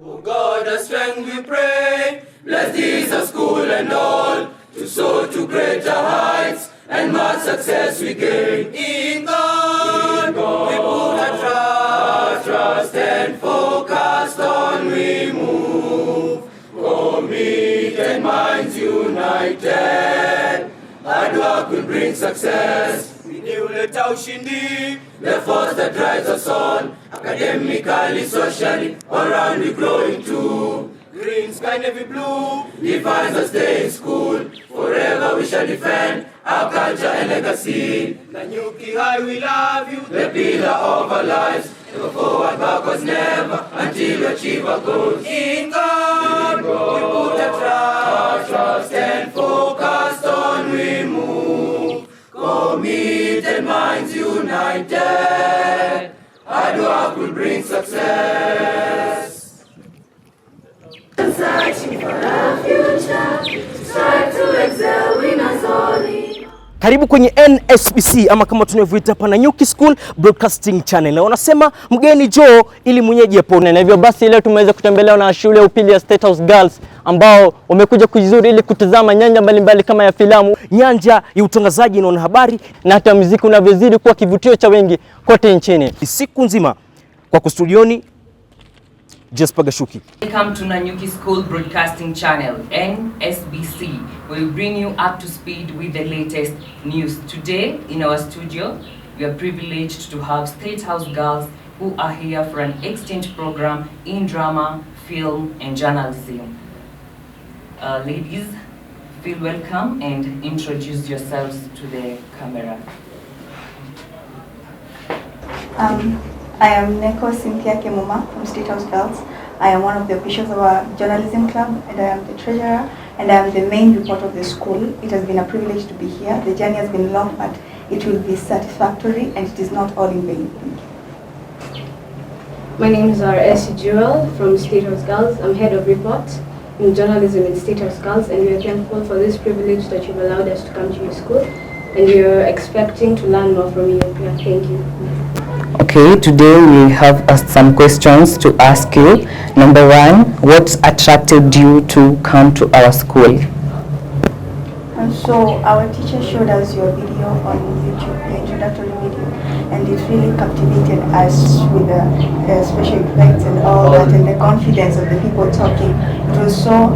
Oh God, our strength we pray, bless this our school and all, to soar to greater heights, and much success we gain. In God, we put our trust and focused on we move. Committed minds united, hard work will bring success. Uleta ushindi, the force that drives us on, academically, socially, all around we growing too. Green sky, navy blue, defines us stay in school. Forever we shall defend our culture and legacy. Nanyuki High, we love you, the pillar of our lives. Go forward, backwards never, until we achieve our goals. In God, we put our trust and focused on we move. Committed minds united, hard work will bring success. Searching for a future, strive to excel, win us all. Karibu kwenye NSBC ama kama tunavyoita hapa Nanyuki School Broadcasting Channel. Na wanasema mgeni Joe ili mwenyeji apone. Na hivyo basi leo tumeweza kutembelewa na shule ya upili ya State House Girls ambao wamekuja kuzuri ili kutazama nyanja mbalimbali kama ya filamu, nyanja ya utangazaji na habari na hata muziki unavyozidi kuwa kivutio cha wengi kote nchini. Siku nzima kwa kustudioni Jesper Gashuki. Welcome to Nanyuki School Broadcasting Channel, NSBC. We'll bring you up to speed with the latest news. Today, in our studio, we are privileged to have State House girls who are here for an exchange program in drama, film, and journalism. Ladies, feel welcome and introduce yourselves to the camera. I am Neko Cynthia Kemuma from State House Girls. I am one of the officials of our journalism club, and I am the treasurer, and I am the main reporter of the school. It has been a privilege to be here. The journey has been long, but it will be satisfactory, and it is not all in vain. My name is R.S. Jewel from State House Girls. I'm head of report in journalism in State House Girls, and we are thankful for this privilege that you've allowed us to come to your school, and we are expecting to learn more from you. Thank you. Okay, today we have some questions to ask you. Number one, what attracted you to come to our school? And so our teacher showed us your video on YouTube, the introductory video, and it really captivated us with the special effects and all that, and the confidence of the people talking. It was so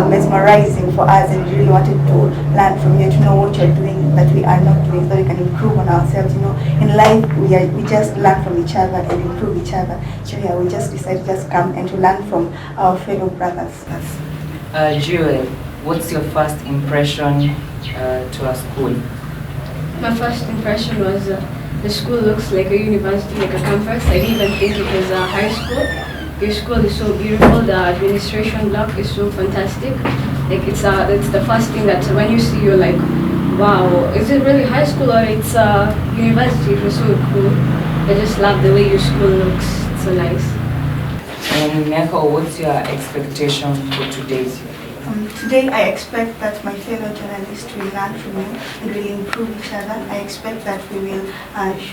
mesmerizing for us, and we really wanted to learn from you, to know what you're doing that we are not doing, so we can improve on ourselves. You know, in life we just learn from each other and improve each other. So yeah, we just decided to just come and to learn from our fellow brothers. Jewel, what's your first impression to our school? My first impression was the school looks like a university, like a campus. I didn't even think it was a high school. Your school is so beautiful. The administration block is so fantastic. Like it's the first thing that when you see, you're like, wow, is it really high school or it's a university? It was so cool. I just love the way your school looks. It's so nice. And Neko, what's your expectation for today's year? Today I expect that my fellow journalists will learn from you and will improve each other. I expect that we will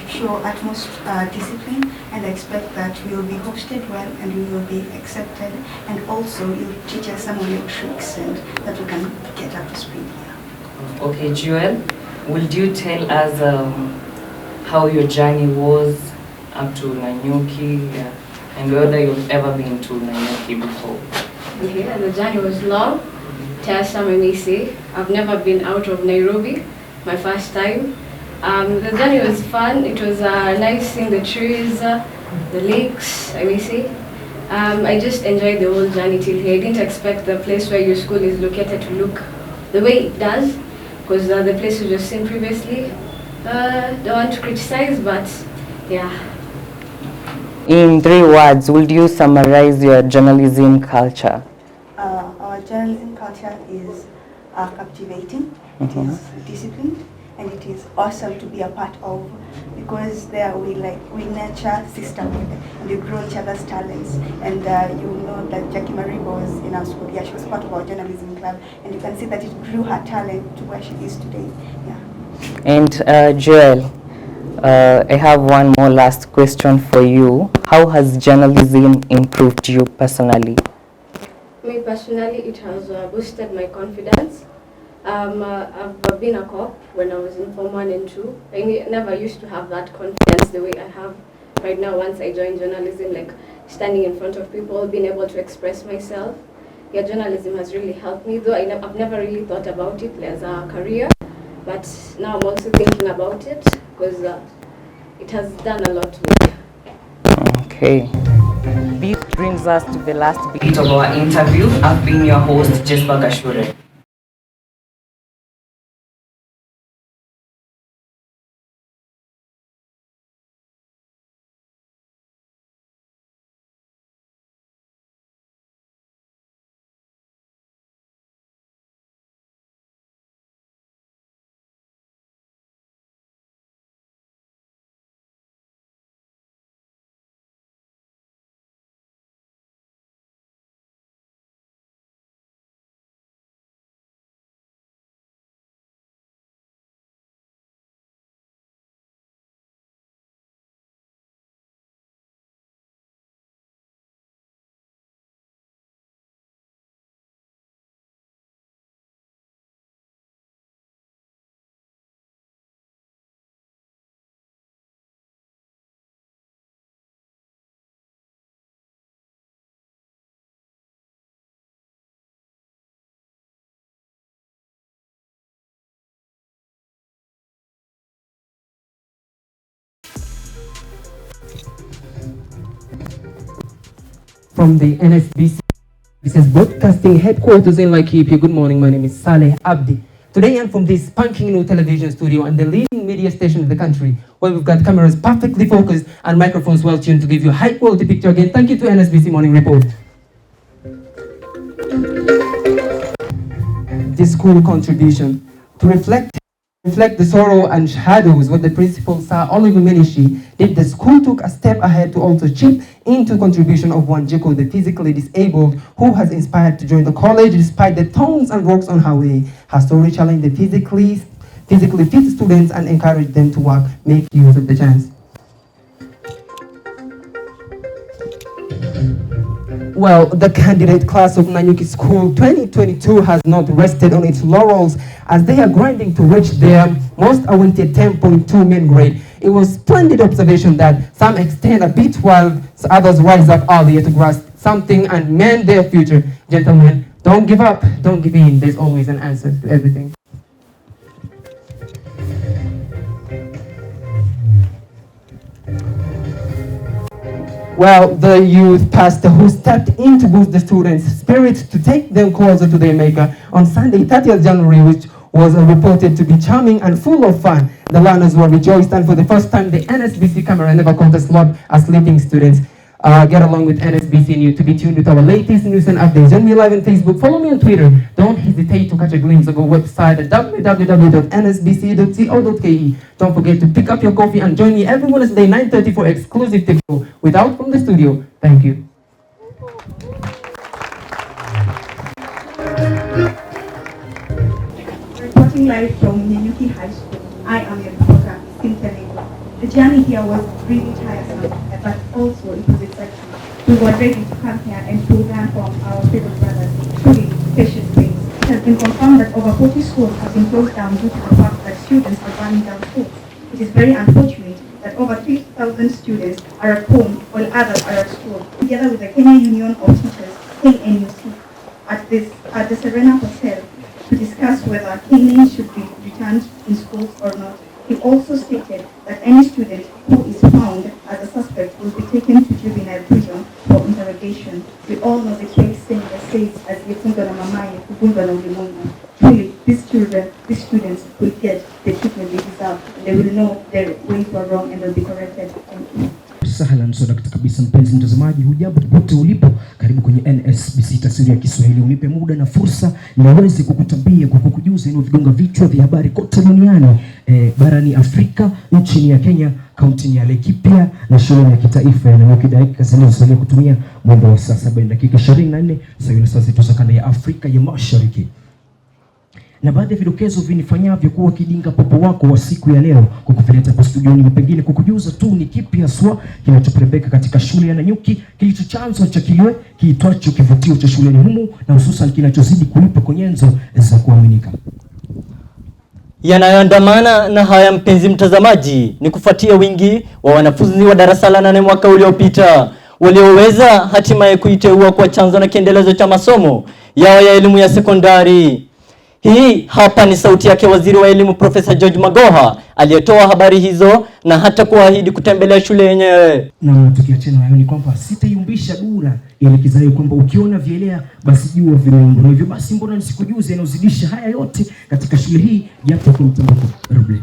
show utmost discipline, and I expect that we will be hosted well and we will be accepted, and also you'll teach us some of your tricks and that we can get up to speed here. Okay, Jewel, will you tell us how your journey was up to Nanyuki and whether you've ever been to Nanyuki before? Okay, the journey was long, tiresome I may say. I've never been out of Nairobi, my first time. The journey was fun. It was nice seeing the trees, the lakes, I may say. I just enjoyed the whole journey till here. I didn't expect the place where your school is located to look the way it does, because the places we've seen previously, don't want to criticize, but yeah. In 3 words, would you summarize your journalism culture? Our journalism culture is captivating, it is disciplined, and it is awesome to be a part of, because there we nurture sisterhood and we grow each other's talents. And you know that Jackie Marie was in our school. Yeah, she was part of our journalism club, and you can see that it grew her talent to where she is today. Yeah. And Joel, I have one more last question for you. How has journalism improved you personally? Me personally, it has boosted my confidence. I've been a cop when I was in Form 1 and 2. I never used to have that confidence the way I have right now once I joined journalism, like standing in front of people, being able to express myself. Yeah, journalism has really helped me, though I've never really thought about it as a career, but now I'm also thinking about it because it has done a lot to me. Okay. This brings us to the last Bit of our interview. I've been your host, Jesper Gashure. From the NSBC, this is broadcasting headquarters in Laikipia. Good morning, my name is Saleh Abdi. Today I'm from this spanking new television studio and the leading media station in the country, where we've got cameras perfectly focused and microphones well tuned to give you a high quality picture. Again, thank you to NSBC Morning Report. This school contribution to reflect the sorrow and shadows what the principal Sir Oliver Menishi did. The school took a step ahead to also chip into contribution of one Jiko, the physically disabled, who has inspired to join the college despite the thorns and rocks on her way. Her story challenged the physically fit students and encouraged them to work, make use of the chance. Well, the candidate class of Nanyuki School 2022 has not rested on its laurels as they are grinding to reach their most awaited 10.2 main grade. It was splendid observation that some extend a bit while others rise up earlier to grasp something and mend their future. Gentlemen, don't give up, don't give in. There's always an answer to everything. Well, the youth pastor who stepped in to boost the students' spirits to take them closer to their maker on Sunday, 30th January, which was reported to be charming and full of fun. The learners were rejoiced, and for the first time, the NSBC camera never caught a slot as sleeping students. Get along with NSBC News to be tuned with our latest news and updates. Join me live on Facebook. Follow me on Twitter. Don't hesitate to catch a glimpse of our website at www.nsbc.co.ke. Don't forget to pick up your coffee and join me every Wednesday 9:30 for exclusive TV without from the studio. Thank you. Reporting live from Nanyuki High School, I am your reporter, Cynthia. The journey here was really tiresome, but also it was exciting. We were ready to come here and to learn from our favorite brothers, truly special things. It has been confirmed that over 40 schools have been closed down due to the fact that students are burning down schools. It is very unfortunate that over 3,000 students are at home while others are at school. Together with the Kenya Union of Teachers, KNUT, at the Serena Hotel to discuss whether caning should be returned in schools or not. He also stated that any student who is found as a suspect will be taken to juvenile prison for interrogation. We all know the case saying that says as Yefunga na Mamaye, Kubunga na Ulimunga. Truly, these students will get the treatment they deserve. They will know their ways were wrong and they'll be corrected. Thank you. Sahlan sodakta kabisa mpenzi mtazamaji, hujambo popote ulipo, karibu kwenye NSBC tafsiri ya Kiswahili. Unipe muda na fursa niweze kukutabia kwa kukujuza ni vigonga vichwa vya habari kote duniani, barani Afrika, nchini ya Kenya, kaunti ya Laikipia na shule ya kitaifa ya Nanyuki. Dakika zilizosalia kutumia mwendo wa saa 7 dakika 24 sawa na saa 6 kanda ya Afrika ya Mashariki. na baadhi ya vidokezo vinifanyavyo kuwa kidinga popo wako wa siku ya leo kwa kuvileta hapa studioni, pengine kukujuza tu ni kipi haswa kinachopeleka katika shule ya Nanyuki, kilicho chanzo cha kile kiitwacho kivutio cha shuleni humu, na hususan kinachozidi kuipa konyenzo za kuaminika. Yanayoandamana na haya, mpenzi mtazamaji, ni kufuatia wingi wa wanafunzi wa darasa la 8 mwaka uliopita walioweza hatimaye kuiteua kwa chanzo na kiendelezo cha masomo yao ya elimu ya sekondari. Hii hapa ni sauti yake Waziri wa Elimu Profesa George Magoha aliyetoa habari hizo na hata kuahidi kutembelea shule yenyewe. Na tukiachana hayo ni kwamba sitayumbisha dura ili kizayo kwamba ukiona vielea basi jua vimeundwa. Hivyo basi mbona nisikujuze yanayozidisha haya yote katika shule hii japo kwa mtambuko Ruble.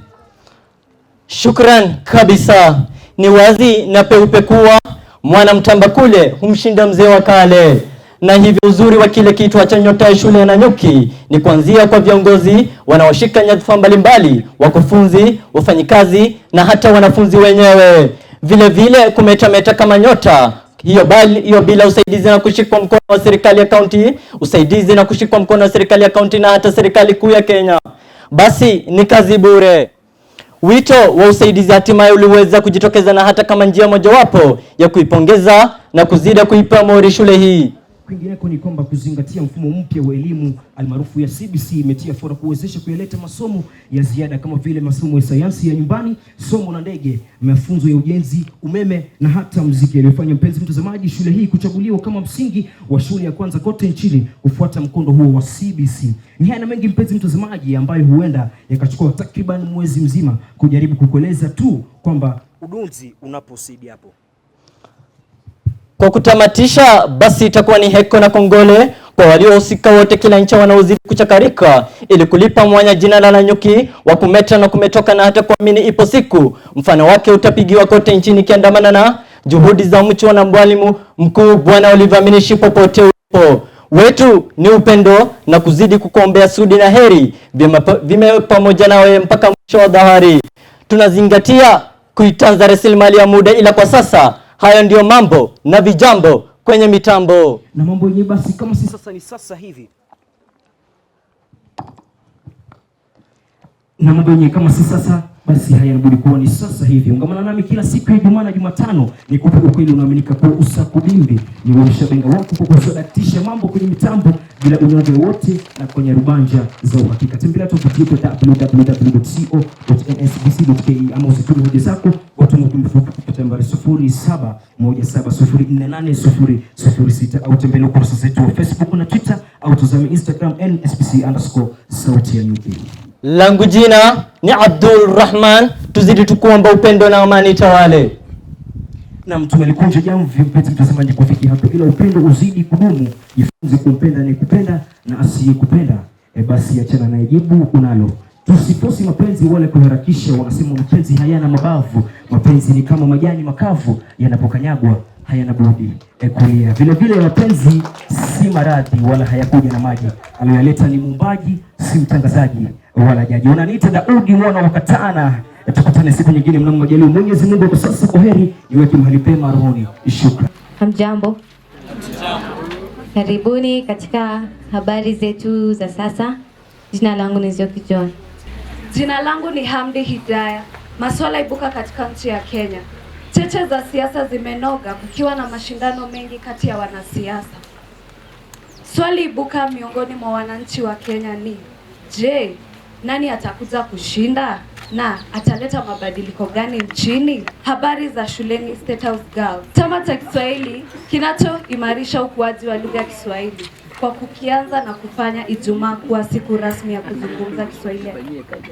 Shukran kabisa. Ni wazi na peupe kuwa mwana mtamba kule humshinda mzee wa kale. Na hivyo uzuri wa kile kitu cha nyota ya shule ya Nanyuki ni kuanzia kwa viongozi wanaoshika nyadhifa mbalimbali, wakufunzi, wafanyikazi na hata wanafunzi wenyewe. Vile vile kumetameta kama nyota hiyo bila usaidizi na kushikwa mkono wa serikali ya kaunti, usaidizi na kushikwa mkono wa serikali ya kaunti na hata serikali kuu ya Kenya, basi ni kazi bure. Wito wa usaidizi hatimaye uliweza kujitokeza na hata kama njia mojawapo ya kuipongeza na kuzidi kuipa mori shule hii. Kwingineko ni kwamba kuzingatia mfumo mpya wa elimu almaarufu ya CBC imetia fora kuwezesha kuyaleta masomo ya ziada kama vile masomo ya sayansi ya nyumbani, somo la ndege, mafunzo ya ujenzi, umeme na hata muziki, iliyofanya mpenzi mtazamaji shule hii kuchaguliwa kama msingi wa shule ya kwanza kote nchini kufuata mkondo huo wa CBC. Ni haya na mengi mpenzi mtazamaji ambayo huenda yakachukua takriban mwezi mzima kujaribu kukueleza tu kwamba udunzi unaposidi hapo. Kwa kutamatisha, basi itakuwa ni heko na kongole kwa waliohusika wote kila nchi wanaozidi kuchakarika ili kulipa mwanya jina la Nanyuki wa kumeta na kumetoka na hata kuamini ipo siku mfano wake utapigiwa kote nchini, kiandamana na juhudi za mchwa na mwalimu mkuu Bwana Oliver popote ulipo. Wetu ni upendo na kuzidi kukuombea sudi na heri vime pamoja nawe mpaka mwisho wa dahari. Tunazingatia kuitanza rasilimali ya muda, ila kwa sasa haya ndio mambo na vijambo kwenye mitambo. Na mambo yenyewe basi kama si sasa ni sasa hivi. Na mambo yenyewe kama si sasa basi haya yanabudi kuwa ni sasa hivi. Ungamana nami kila siku ya Ijumaa na Jumatano ni kupa ukweli unaaminika kwa usakubimbi. Ni mshabenga wako kwa kusadatisha mambo kwenye mitambo bila unyonge wote na kwenye rubanja za uhakika. Tembelea tovuti yetu www.nsbc.ke ama usitume hoja zako kwa ujumbe mfupi kupitia nambari 0717048006 au tembelea ukurasa zetu wa Facebook na Twitter au tazame Instagram nsbc_sauti ya Nanyuki. Langu jina ni Abdul Rahman, tuzidi tukuomba upendo na amani tawale. Na tumelikunja jamvi mpenzi mtazamaji kufikia hapo, ila upendo uzidi kudumu. Jifunze kumpenda anayekupenda na asiyekupenda basi achana naye, jibu unalo. Tusifosi mapenzi wala kuharakisha, wanasema mapenzi hayana mabavu. Mapenzi ni kama majani makavu, yanapokanyagwa hayana budi kulia. Vile vile mapenzi si maradhi wala hayakuja na maji, aliyoleta ni muumbaji, si mtangazaji wala jaji. Unaniita Daudi mwana wa Katana. Tukutane siku nyingine mnamo majaliwa Mwenyezi Mungu. Kwa sasa kwaheri, niweke mahali pema rohoni. Shukrani. Hamjambo. Karibuni katika habari zetu za sasa. Jina langu ni Nanyuki John. Jina langu ni Hamdi Hidaya. Masuala ibuka katika nchi ya Kenya. Cheche za siasa zimenoga kukiwa na mashindano mengi kati ya wanasiasa. Swali ibuka miongoni mwa wananchi wa Kenya ni, je, nani atakuja kushinda na ataleta mabadiliko gani nchini? Habari za shuleni State House Girls. Chama cha Kiswahili kinachoimarisha ukuaji wa lugha ya Kiswahili kwa kukianza na kufanya Ijumaa kuwa siku rasmi ya kuzungumza Kiswahili,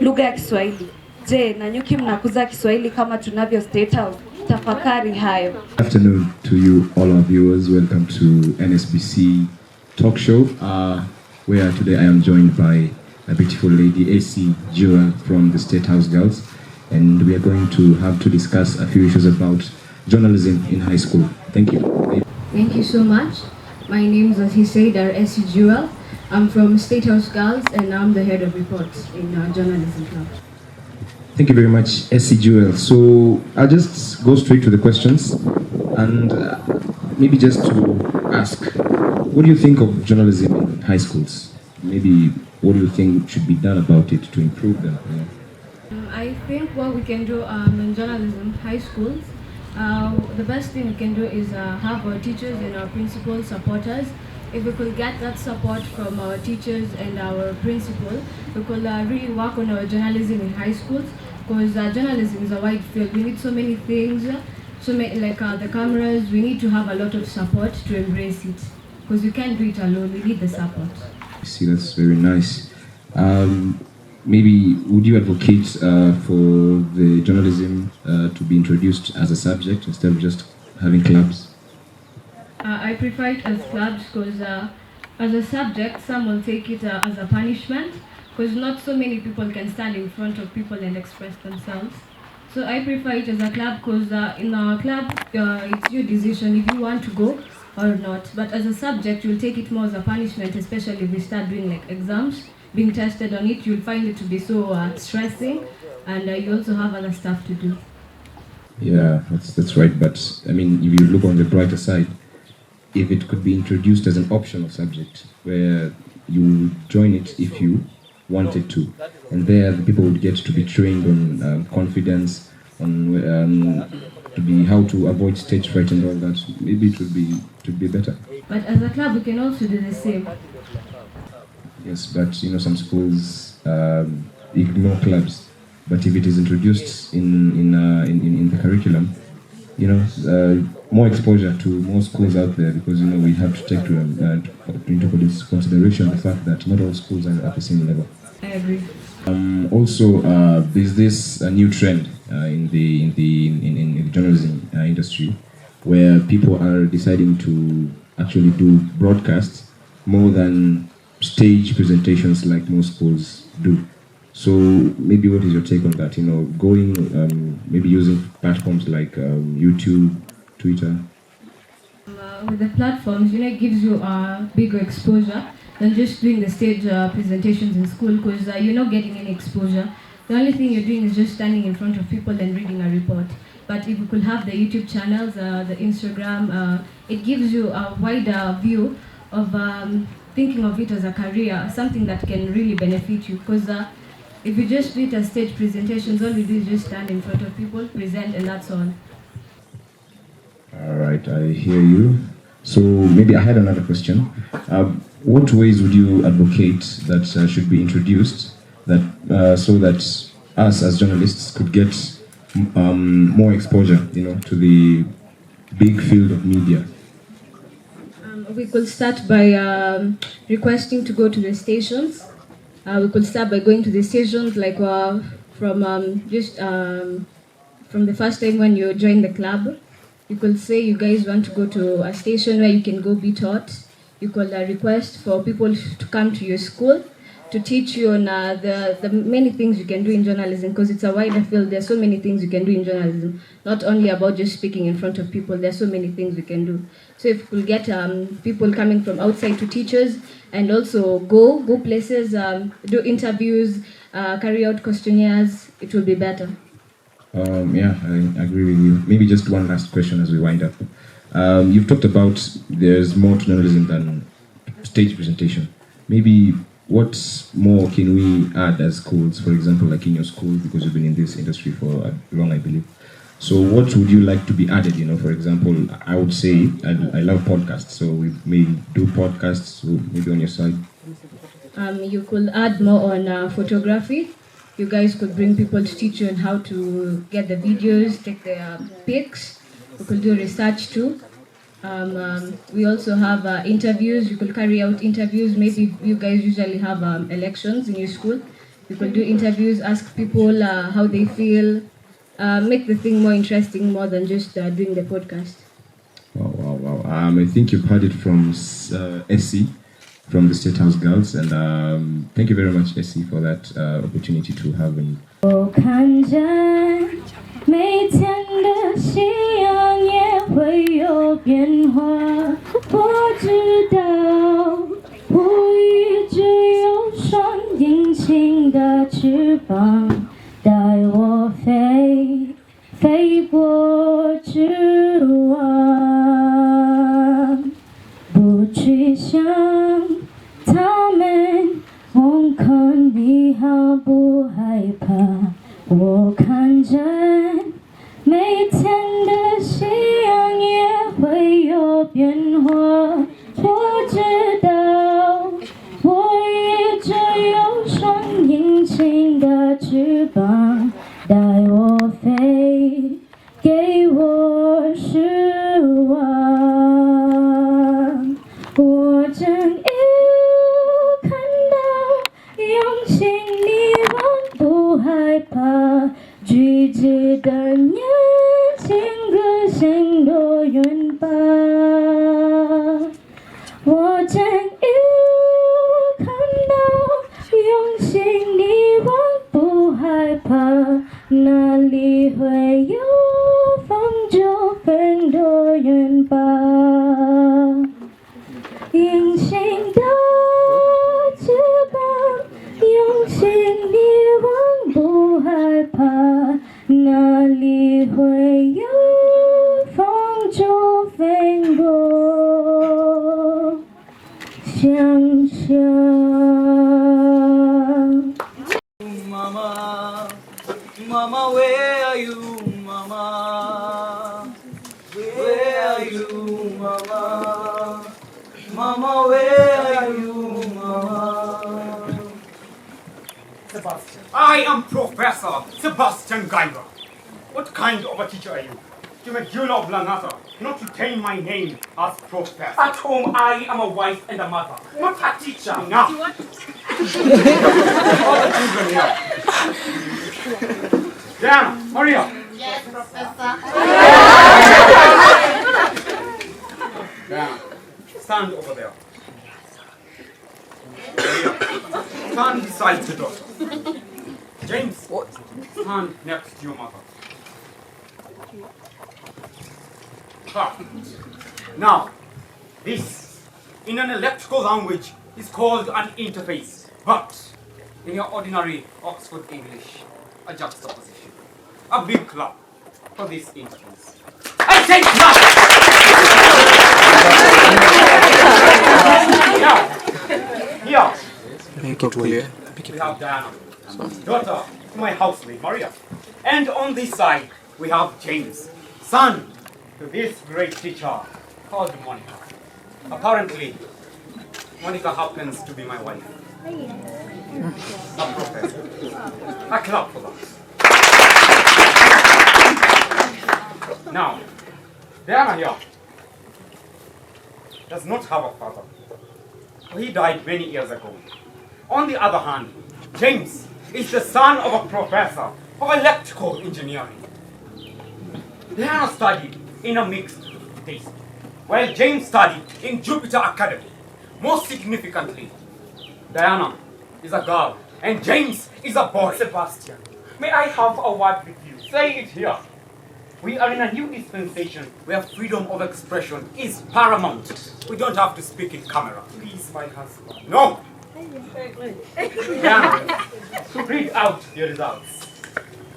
lugha ya Kiswahili. Je, Nanyuki mnakuza Kiswahili kama tunavyo State House? Tafakari hayo. Good afternoon to you all our viewers. Welcome to NSBC talk show where today I am joined by a beautiful lady, AC Jura from the State House Girls, and we are going to have to discuss a few issues about journalism in high school. Thank you. Thank you so much. My name is, as he said, AC Jura. I'm from State House Girls and I'm the head of reports in our journalism club. Thank you very much, SC Jewel. So I'll just go straight to the questions and maybe just to ask, what do you think of journalism in high schools? Maybe what do you think should be done about it to improve them? You know? I think what we can do in journalism, high schools, the best thing we can do is have our teachers and our principals support us. If we could get that support from our teachers and our principal, we could really work on our journalism in high schools, because journalism is a wide field. We need so many things, like the cameras. We need to have a lot of support to embrace it, because we can't do it alone. We need the support. I see, that's very nice. Maybe would you advocate for the journalism to be introduced as a subject instead of just having clubs? I prefer it as clubs, because as a subject, some will take it as a punishment, because not so many people can stand in front of people and express themselves. So I prefer it as a club, because in our club, it's your decision if you want to go or not. But as a subject, you'll take it more as a punishment, especially if we start doing like exams, being tested on it. You'll find it to be so stressing, and you also have other stuff to do. Yeah, that's right. But I mean, if you look on the brighter side, if it could be introduced as an optional subject where you join it if you wanted to, and there the people would get to be trained on confidence, on to be how to avoid stage fright and all that, maybe it would be better. But as a club, we can also do the same. Yes, but you know, some schools ignore clubs. But if it is introduced in the curriculum, you know, more exposure to more schools out there, because you know we have to take into consideration the fact that not all schools are at the same level. I agree. Also, there's this new trend in the journalism industry, where people are deciding to actually do broadcasts more than stage presentations like most schools do. So maybe what is your take on that? You know, going maybe using platforms like YouTube, Twitter. With the platforms, you know, it gives you a bigger exposure than just doing the stage presentations in school, because you're not getting any exposure. The only thing you're doing is just standing in front of people and reading a report. But if you could have the YouTube channels, the Instagram, it gives you a wider view of thinking of it as a career, something that can really benefit you. Because if you just do it as stage presentations, all you do is just stand in front of people, present, and that's all. All right, I hear you. So maybe I had another question. What ways would you advocate that should be introduced that so that us as journalists could get more exposure, you know, to the big field of media? We could start by requesting to go to the stations. We could start by going to the stations, like from the first time when you join the club. You could say you guys want to go to a station where you can go be taught. You could request for people to come to your school to teach you on the many things you can do in journalism, because it's a wider field. There are so many things you can do in journalism, not only about just speaking in front of people. There are so many things we can do. So if we could get people coming from outside to teach us, and also go places, do interviews, carry out questionnaires, it will be better. Yeah, I agree with you. Maybe just one last question as we wind up. You've talked about there's more to journalism than stage presentation. Maybe what more can we add as schools, for example, like in your school, because you've been in this industry for long, I believe. So what would you like to be added? You know, for example, I would say I love podcasts, so we may do podcasts, so maybe on your side. You could add more on photography. You guys could bring people to teach you on how to get the videos, take the pics. We could do research too. We also have interviews. You could carry out interviews. Maybe you guys usually have elections in your school. You could do interviews, ask people how they feel, make the thing more interesting, more than just doing the podcast. Wow. I think you've heard it from SC, from the State House Girls, and thank you very much, SC, for that opportunity to have me. 我看见每天的夕阳也会有变化，我知道我一直有双隐形的翅膀，带我飞，飞过之外，不去想他们。你好不害怕？我看着每天的夕阳也会有变化。我知道，我也只有双引擎的翅膀，带我飞，给我失望。我真有看到用心你望不害怕，举止的年轻个性多元化。我真有看到用心你望不害怕，哪里会有风就分多远吧。隐形的翅膀，用心你望不害怕，哪里会有风就飞过想象。Mama, Mama, where are you, Mama? Where are you, Mama? Mama, where are you, Mama? Sebastian. I am Professor Sebastian Geiger. What kind of a teacher are you? To make you of Lanata, not retain my name as Professor. At home, I am a wife and a mother, not a teacher. Now, all the children here. Diana, Maria. Yes, Professor. Diana, stand over there. Maria, stand beside the daughter. James, stand next to your mother. Now, this, in an electrical language, is called an interface, but in your ordinary Oxford English, a juxtaposition. A big clap for this interface. I say clap! Now, here, Make it clear. we have Diana, daughter to my housemaid Maria. And on this side, we have James, son to this great teacher called Monica. Apparently, Monica happens to be my wife. A professor. A clap for that. Now, Diana here does not have a father. He died many years ago. On the other hand, James is the son of a professor of electrical engineering. Diana studied in a mixed taste, while James studied in Jupiter Academy. Most significantly, Diana is a girl and James is a boy. Sebastian, may I have a word with you? Say it here. We are in a new dispensation where freedom of expression is paramount. We don't have to speak in camera. Please, my husband. No! Diana, read out your results.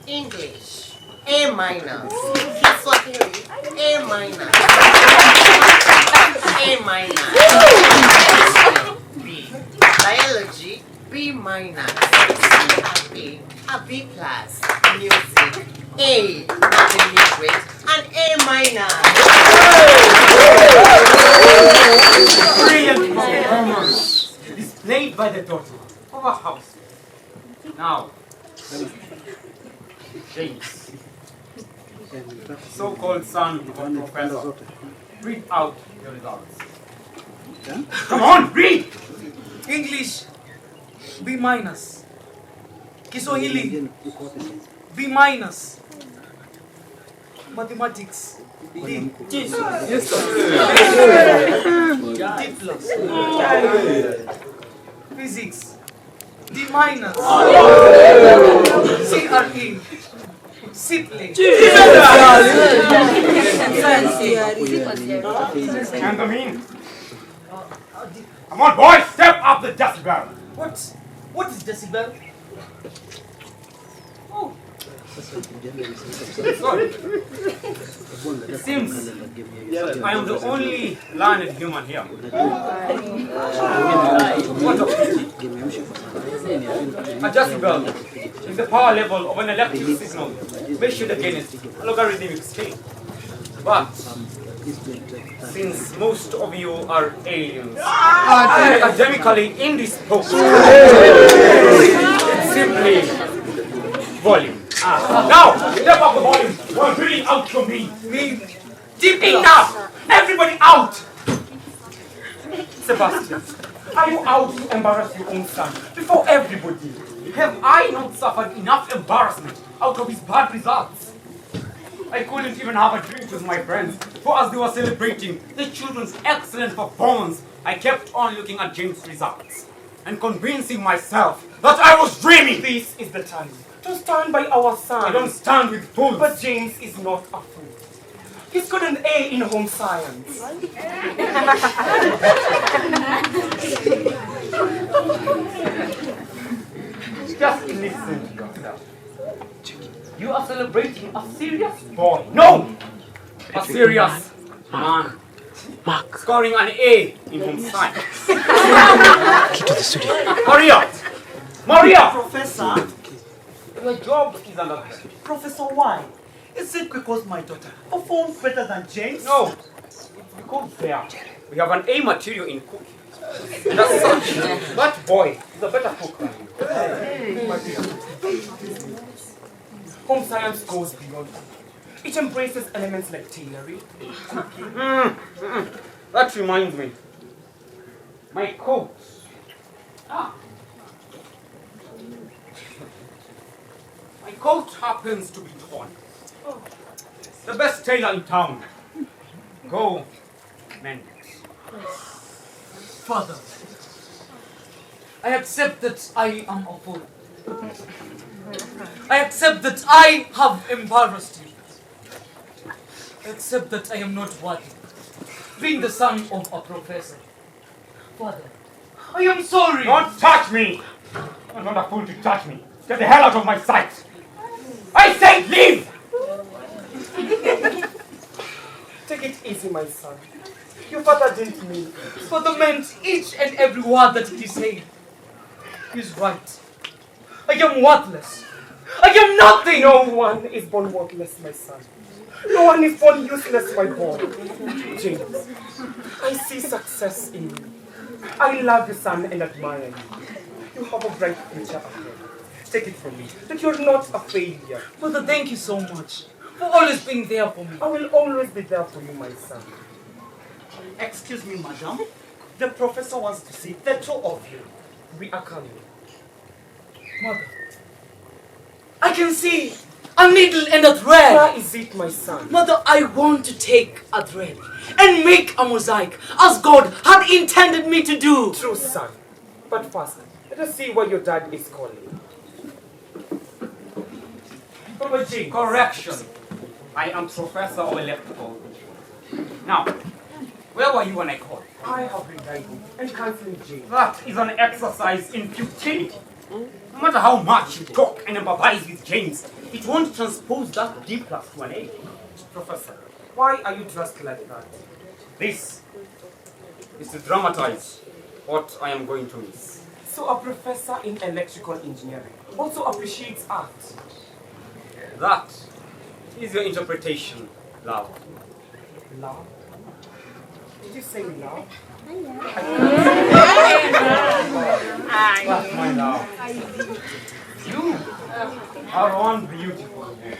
English, A minus. Kiswahili, A minus. A minus. B. Biology, B minus. C, a B plus. Music, A, deliberate, and A minus. Brilliant performance displayed by the daughter of a house. Now, James, so-called son of a professor, read out your results. Come on, read! English, B minus. Kiswahili, B minus. Mathematics, D. Yes, sir. D plus. Physics, D minus. CRE, Siple. And the mean? Come on, boys, step up the decibel. What is decibel? Oh, Sorry. It seems I am the only learned human here. What a pity. A decibel is the power level of an electric signal measured against a logarithmic scale. But since most of you are aliens, academically indisposed, it's simply volume. Now, step up the volume. We're breathing out from me. Deep enough. Everybody out. Sebastian, are you out to embarrass your own son before everybody? Have I not suffered enough embarrassment out of his bad results? I couldn't even have a drink with my friends, for as they were celebrating the children's excellent performance, I kept on looking at James' results and convincing myself that I was dreaming. This is the time to stand by our son. I don't stand with fools. But James is not a fool. He's got an A in home science. Just listen to yourself. You are celebrating a serious boy. No! A serious man. Mark. Scoring an A in home science. Get to the studio. Maria! Maria! Professor. Your job is under threat. Professor, why? Is it because my daughter performs better than James? No. It's because we have an A material in cooking. And as such, that boy is a better cook than you. Home science goes beyond. It embraces elements like tailoring. That reminds me. My coat. My coat happens to be torn. The best tailor in town. Go mend it. Father, I accept that I am a fool. I accept that I have embarrassed you. I accept that I am not worthy, being the son of a professor. Father, I am sorry. Don't touch me! I'm not a fool to touch me. Get the hell out of my sight! I said leave! Take it easy, my son. Your father didn't mean it. Father meant each and every word that he said. He's right. I am worthless. I am nothing! No one is born worthless, my son. No one is born useless, my boy. James, I see success in you. I love you, son, and admire you. You have a bright future ahead. Take it from me that you're not a failure. Father, thank you so much for always being there for me. I will always be there for you, my son. Excuse me, madam. The professor wants to see the two of you. We are coming. Mother, I can see a needle and a thread. Where is it, my son? Mother, I want to take a thread and make a mosaic as God had intended me to do. True, son. But first, let us see where your dad is calling. Papa G, correction. I am Professor of Electrical. Now, where were you when I called? I have been writing and counseling James. That is an exercise in futility. No matter how much you talk and empathize with James, it won't transpose that D plus to an A. Professor, why are you dressed like that? This is to dramatize what I am going to miss. So a professor in electrical engineering also appreciates art. That is your interpretation, love. Love? Did you say love? That's my love. You are one beautiful woman.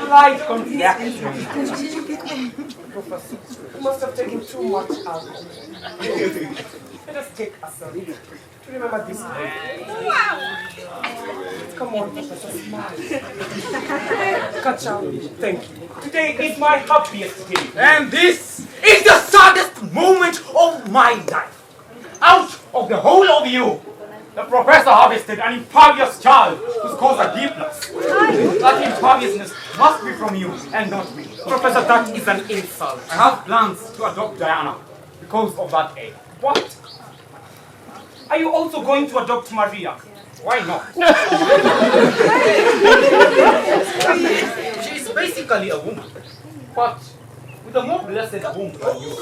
Light contraction. Professor, you must have taken too much alcohol. Let us take a survey to remember this day. Come on, Professor, smile. Kacha, thank you. Today is my happiest day. And this is the saddest moment of my life. Out of the whole of you, the professor harvested an impervious child who scores a D+. That Such obviousness must be from you and not me. Professor, that is an insult. I have plans to adopt Diana because of that egg. What? Are you also going to adopt Maria? Why not? She's basically a woman, but with a more blessed womb than you.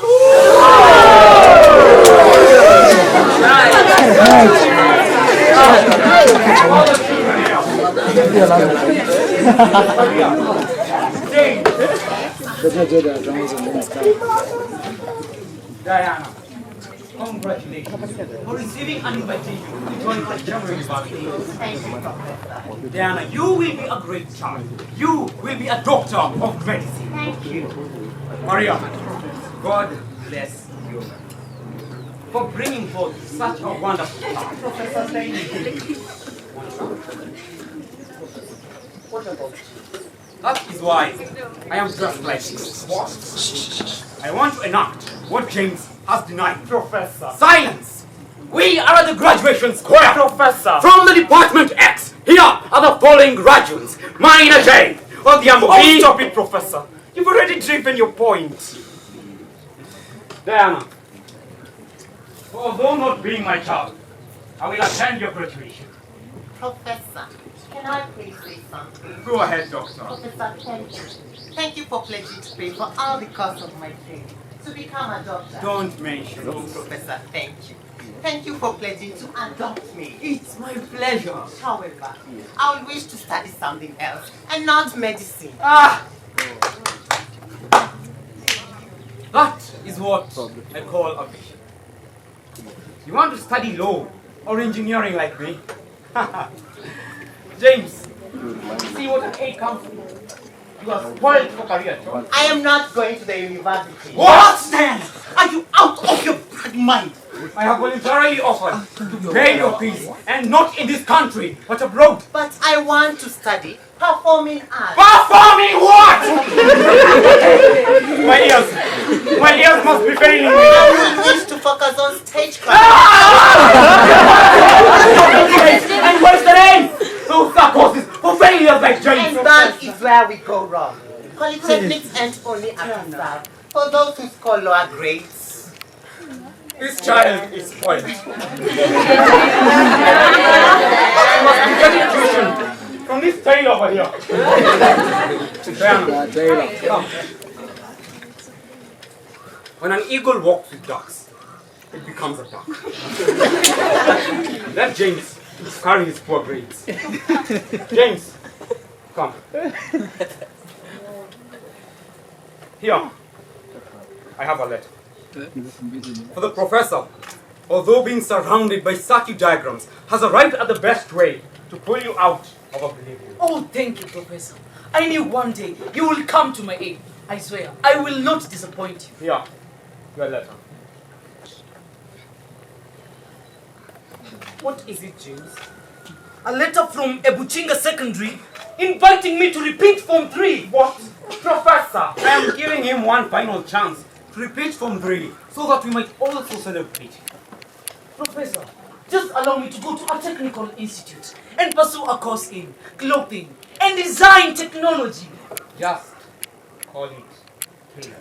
Diana, congratulations for receiving an invitation to join the January party. Diana, you will be a great child. You will be a doctor of medicine. Thank you. Maria, God bless you for bringing forth such a wonderful child. Professor, thank you. What about you? That is why I am dressed like this. What? I want to enact what James has denied. Professor. Silence! We are at the graduation square. Professor. From the Department X, here are the following graduates. Minor J, of the Ambo Oh, stop it, Professor. You've already driven your point. Diana, although not being my child, I will attend your graduation. Professor, can I please say something? Go ahead, Doctor. Professor, thank you. Thank you for pledging to pay for all the cost of my training to become a doctor. Don't mention it. Oh, Professor, thank you. Thank you for pledging to adopt me. It's my pleasure. However, I would wish to study something else and not medicine. Ah! That is what I call a vision. You want to study law or engineering like me? James, see what an A comes from. You are spoiled for career, John. I am not going to the university. What? Then? Are you out of your bloody mind? I have voluntarily offered to pay your fees, and not in this country, but abroad. But I want to study performing arts. Performing what? My ears must be failing me. I wish to focus on stagecraft. And what's the name? Those are causes for failures like James. And that is where we go wrong. Polytechnics ain't only a concern for those who score lower grades. This child is spoiled. I must be getting tuition from this tail over here. Diana, come. When an eagle walks with ducks, it becomes a duck. Let James carry his poor grades. James, come. Here, I have a letter. For the professor, although being surrounded by circuit diagrams, has arrived at the best way to pull you out of oblivion. Oh, thank you, Professor. I knew one day you will come to my aid. I swear, I will not disappoint you. Here, your letter. What is it, James? A letter from Ebuchinga Secondary inviting me to repeat Form 3. What? Professor, I am giving him one final chance to repeat Form 3 so that we might also celebrate. Professor, just allow me to go to a technical institute and pursue a course in clothing and design technology. Just call it tailor.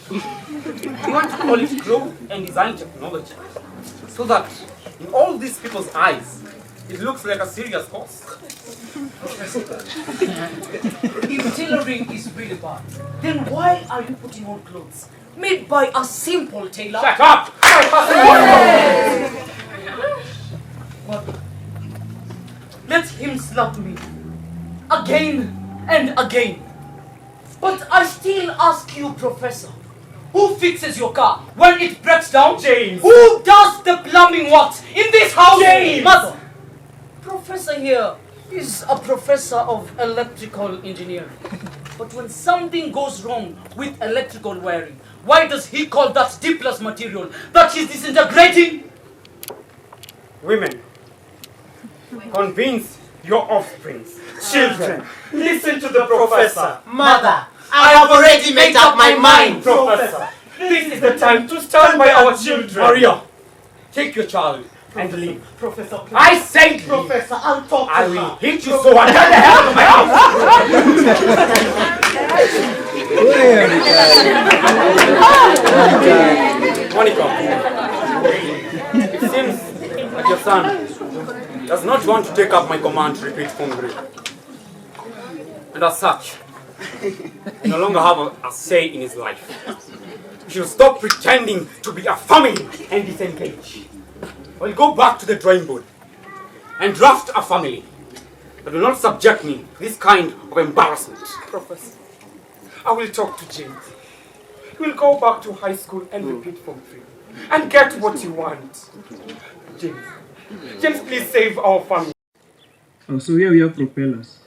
You want to call it cloth and design technology so that in all these people's eyes it looks like a serious course. If tailoring is really bad, then why are you putting on clothes made by a simple tailor? Shut up! But let him slap me again and again. But I still ask you, Professor, who fixes your car when it breaks down? James! Who does the plumbing works in this house? James! Mother! Professor here is a professor of electrical engineering. But when something goes wrong with electrical wiring, why does he call that D+ material that is disintegrating? Women, convince your offsprings. Children, listen to the professor. Mother, I have already made up my mind. Professor, this is the time to stand by our children. Maria, take your child and leave. Professor, please. I said leave. Professor, I'll talk to I her. will hit you so hard. Get the hell out of my house! Monica, it seems that your son does not want to take up my command to repeat Form 3. And as such, you no longer have a say in his life. You should stop pretending to be a family and disengage. I'll go back to the drawing board and draft a family that will not subject me to this kind of embarrassment. Professor, I will talk to James. We'll go back to high school and repeat Form 3 and get what you want. James, please save our family. So here we have propellers.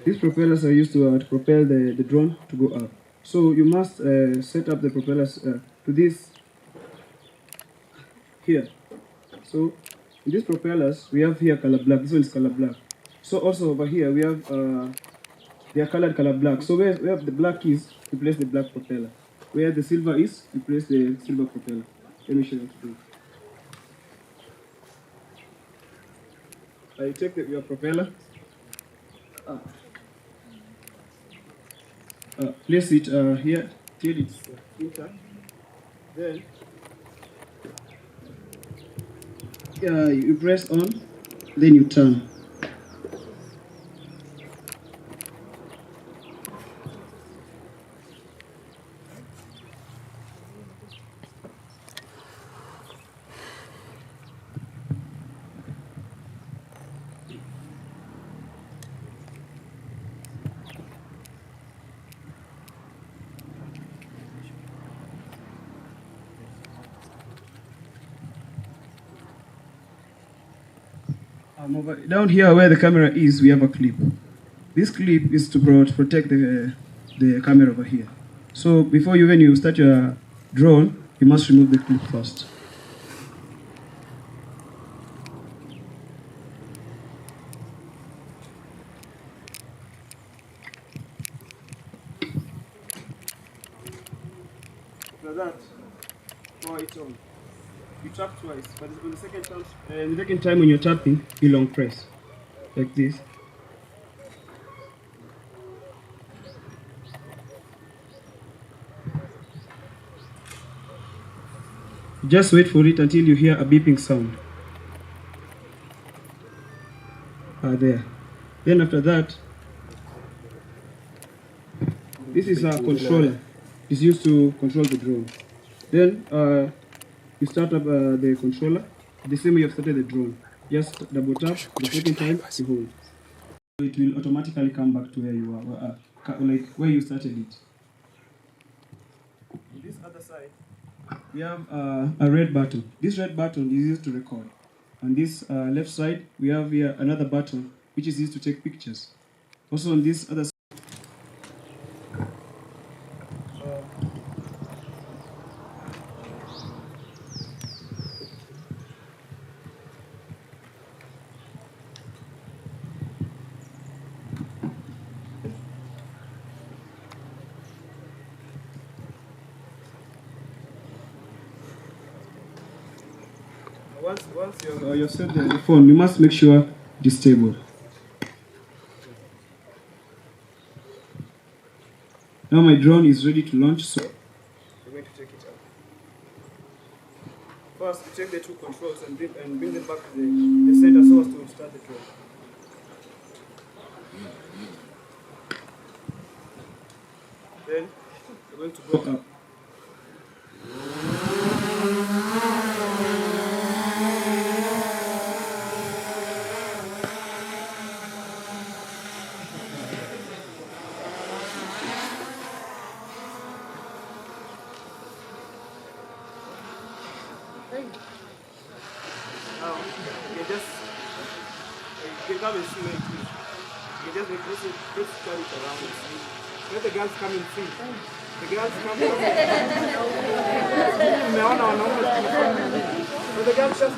These propellers are used to propel the drone to go up. So you must set up the propellers to this here. So in these propellers, we have here color black. This one is color black. So also over here, we have, they are colored color black. So where the black is, we place the black propeller. Where the silver is, we place the silver propeller. Let me show you what to do. I take your propeller, place it here till it's intact. Then you press on, then you turn. Down here where the camera is, we have a clip. This clip is to protect the camera over here. So before when you start your drone, you must remove the clip first. After that, power it on. You tap twice, but on the second time when you're tapping, you long press, like this. Just wait for it until you hear a beeping sound. There. Then after that, this is a controller. It's used to control the drone. Then you start up the controller the same way you have started the drone. Just double tap, the second time you hold. It will automatically come back to where you are, like where you started it. On this other side, we have a red button. This red button is used to record. On this left side, we have here another button which is used to take pictures. Also on this other side, once you set the phone, you must make sure it is stable. Now my drone is ready to launch, so we're going to take it out. First, we take the two controls and bring them back to the center so as to start the drone. Then we're going to go up. Now, you can come and see where it is. You just turn it around and see. Let the girls come and see. The girls come and see. So the girls just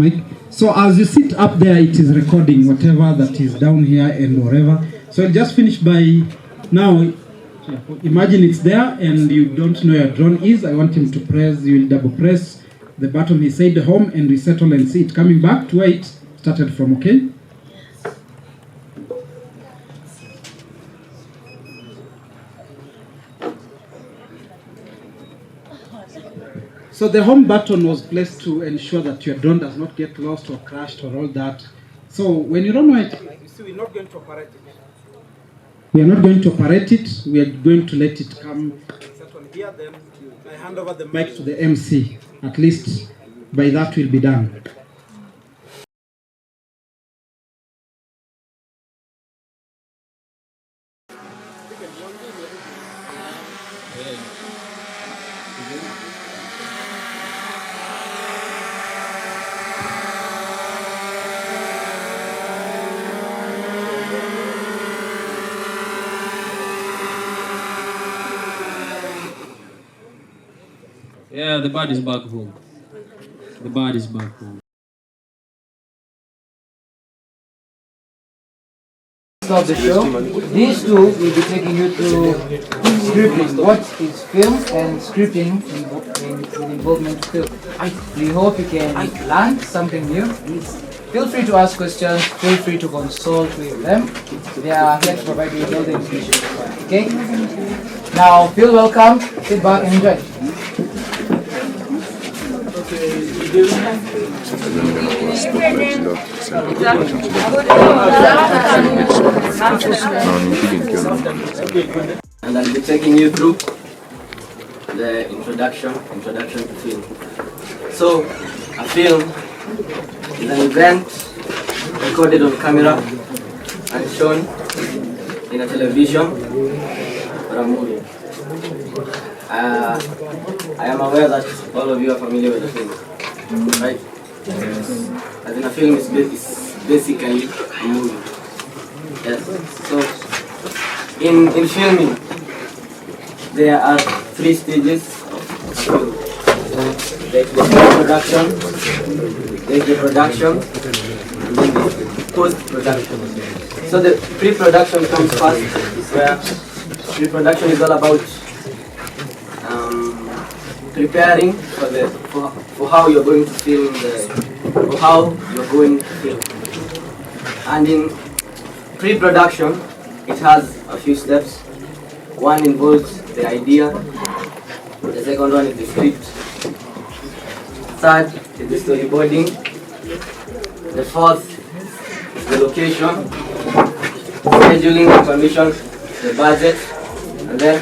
Mike. So as you sit up there, it is recording whatever that is down here and wherever. So I'll just finish by now. Imagine it's there and you don't know where your drone is. I want him to press, you will double press the button he said home and resettle and see it coming back to where it started from, okay? So the home button was placed to ensure that your drone does not get lost or crashed or all that. So when you don't know it, you see, we're not going to operate it. We are not going to operate it. We are going to let it come. Here, then I hand over the mic to the MC. At least by that will be done. Yeah, the bird is back home. The bird is back home. Start the show. These two will be taking you through scripting. What is film and scripting in involvement to film. We hope you can learn something new. Feel free to ask questions. Feel free to consult with them. They are here to provide you with all the information required. Okay? Now, feel welcome. Sit back and enjoy. And I'll be taking you through the introduction to film. So, a film is an event recorded on camera and shown in a television or a movie. I am aware that all of you are familiar with the film, right? As in, a film is basically a movie. Yes. So, in filming, there are 3 stages of film. There's the pre-production, there's the production, and then the post-production. So the pre-production comes first, where pre-production is all about preparing for how you're going to film And in pre-production, it has a few steps. One involves the idea. The second one is the script. Third is the storyboarding. The fourth is the location, scheduling, the permission, the budget, and then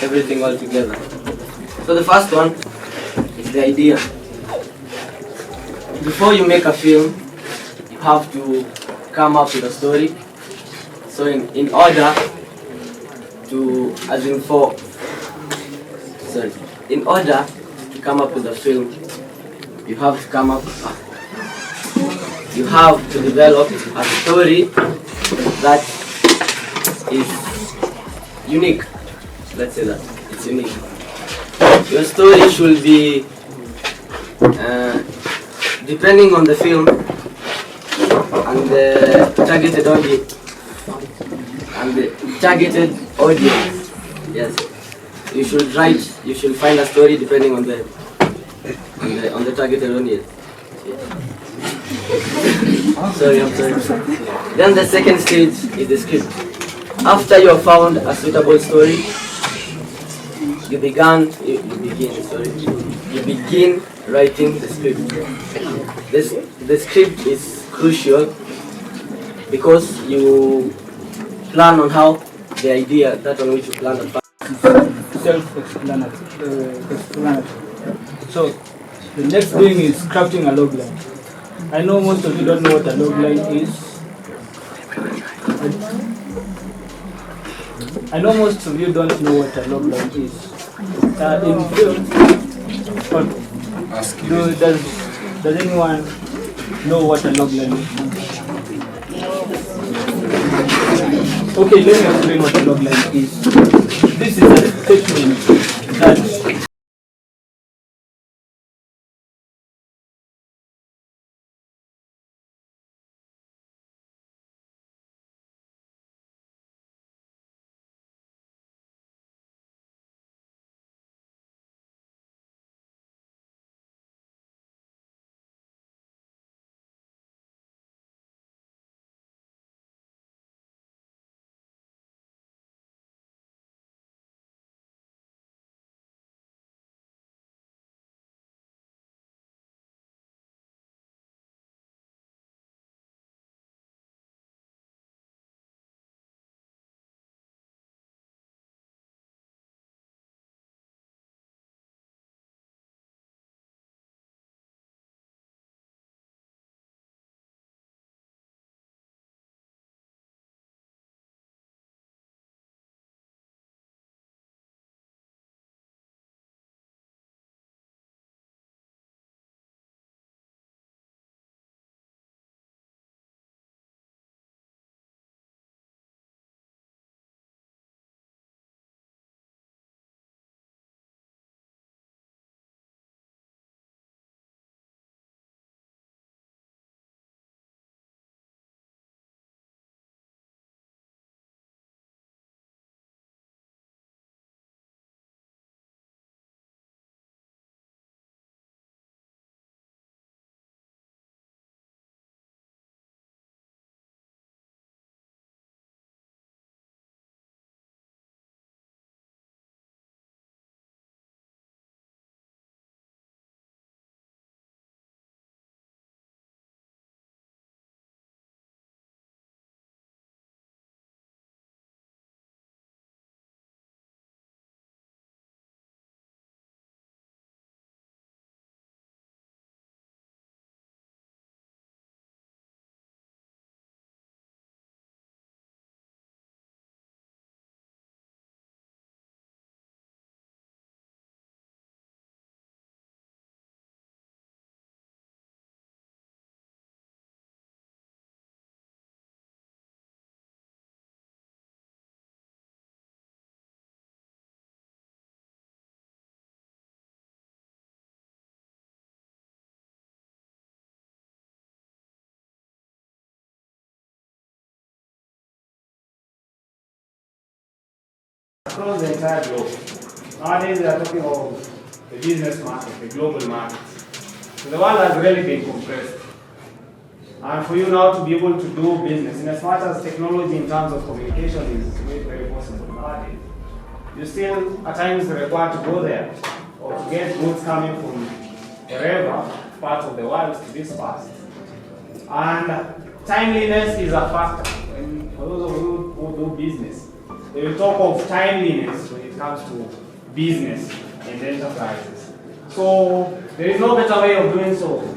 everything all together. So the first one is the idea. Before you make a film, you have to come up with a story. So in order to, in order to come up with a film, you have to develop a story that is unique. Let's say that it's unique. Your story should be, depending on the film and the targeted audience, yes, you should find a story depending on the targeted audience. Sorry. Then the second stage is the script. After you have found a suitable story, you begin writing the script. The script is crucial because you plan on how the idea, that on which you plan on. Self-explanatory. So, the next thing is crafting a logline. I know most of you don't know what a logline is. In film, does anyone know what a logline is? Okay, let me explain what a logline is. This is a statement that Across the entire globe. Nowadays, they are talking of the business market, the global market. So the world has really been compressed. And for you now to be able to do business, in as much as technology in terms of communication is made very possible nowadays, you still at times require to go there or to get goods coming from wherever part of the world to this part. And timeliness is a factor. And for those of you who do business, they will talk of timeliness when it comes to business and enterprises. So there is no better way of doing so.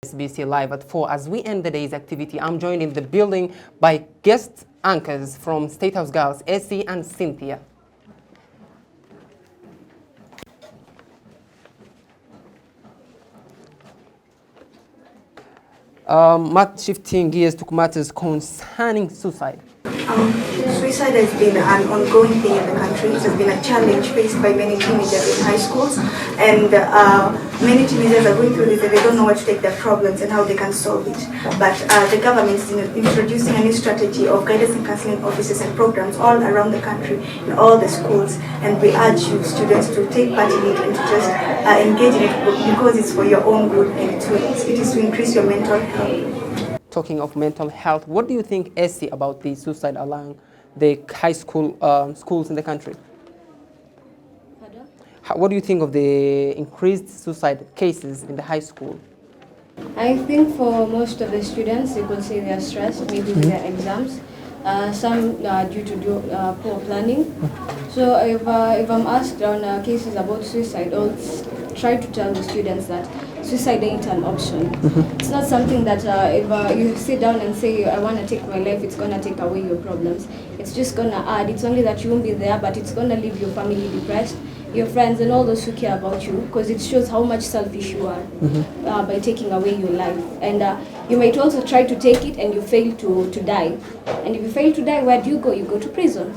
SBC Live at 4. As we end the day's activity, I'm joined in the building by guest anchors from State House Girls, Essie and Cynthia. Shifting gears to matters concerning suicide. Suicide has been an ongoing thing in the country. It has been a challenge faced by many teenagers in high schools, and many teenagers are going through this and they don't know what to take their problems and how they can solve it. But the government is introducing a new strategy of guidance and counseling offices and programs all around the country in all the schools, and we urge you students to take part in it and to just engage in it because it's for your own good and it is to increase your mental health. Talking of mental health, what do you think, Essie, about the suicide along the high school schools in the country? Pardon? What do you think of the increased suicide cases in the high school? I think for most of the students, you could say they are stressed, maybe with their exams. Some due to poor planning. So if I'm asked on cases about suicide, I'll try to tell the students that suicide ain't an option. It's not something that if you sit down and say, I want to take my life, it's going to take away your problems. It's just going to add. It's only that you won't be there, but it's going to leave your family depressed, your friends and all those who care about you, because it shows how much selfish you are by taking away your life. And you might also try to take it and you fail to die. And if you fail to die, where do you go? You go to prison.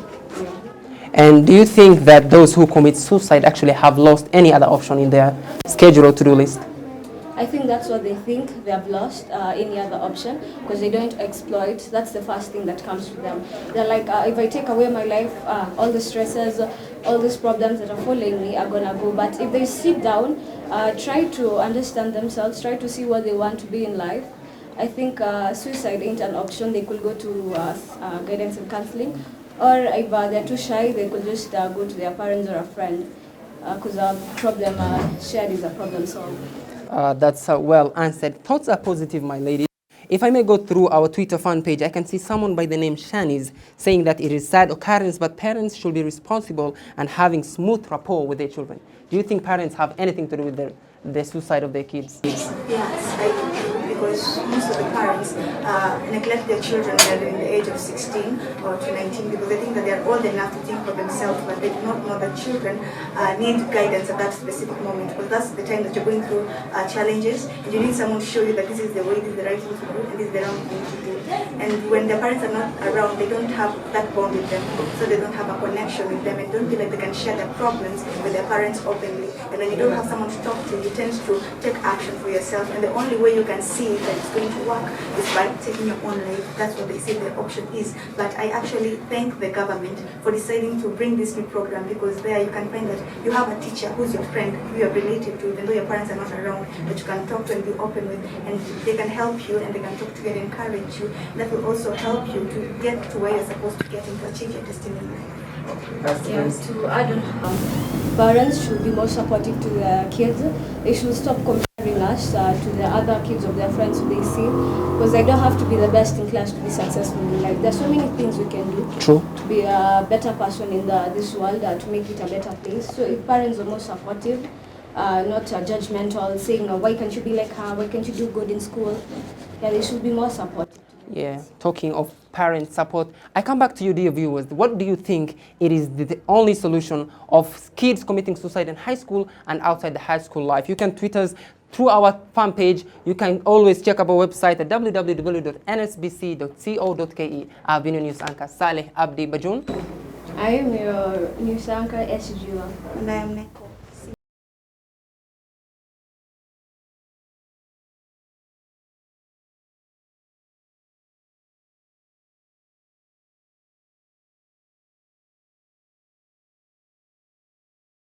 And do you think that those who commit suicide actually have lost any other option in their schedule or to-do list? I think that's what they think. They have lost any other option because they don't exploit. That's the first thing that comes to them. They're like, if I take away my life, all the stresses, all these problems that are following me are gonna go. But if they sit down, try to understand themselves, try to see what they want to be in life, I think suicide ain't an option. They could go to guidance and counseling, or if they're too shy, they could just go to their parents or a friend, because a problem shared is a problem solved. That's well answered. Thoughts are positive, my lady. If I may go through our Twitter fan page, I can see someone by the name Shanice saying that it is sad occurrence, but parents should be responsible and having smooth rapport with their children. Do you think parents have anything to do with the suicide of their kids? Yes, I do, because most of the parents neglect their children when they're in the age of 16 or to 19 because they think that they're old enough to think for themselves, but they do not know that children need guidance at that specific moment, because that's the time that you're going through challenges and you need someone to show you that this is the way, this is the right thing to do, and this is the wrong thing to do. And when the parents are not around, they don't have that bond with them, so they don't have a connection with them and don't feel like they can share their problems with their parents openly. And when you don't have someone to talk to, you tend to take action for yourself, and the only way you can see that it's going to work is by taking your own life. That's what they say the option is. But I actually thank the government for deciding to bring this new program, because there you can find that you have a teacher who's your friend, who you're related to, even though your parents are not around, that you can talk to and be open with, and they can help you and they can talk to you and encourage you. That will also help you to get to where you're supposed to get and to achieve your destiny in life. Yes, to add on, parents should be more supportive to their kids. They should stop comparing us to the other kids of their friends who they see, because they don't have to be the best in class to be successful in life. There's so many things we can do to be a better person in this world, to make it a better place. So if parents are more supportive, not judgmental, saying, why can't you be like her, why can't you do good in school? Yeah, they should be more supportive. Yeah, talking of parent support, I come back to you, dear viewers. What do you think it is the only solution of kids committing suicide in high school and outside the high school life? You can tweet us through our fan page. You can always check our website at www.nsbc.co.ke. I've been your news anchor, Saleh Abdi Bajun. I am your news anchor, S. Jua. And I am Neko.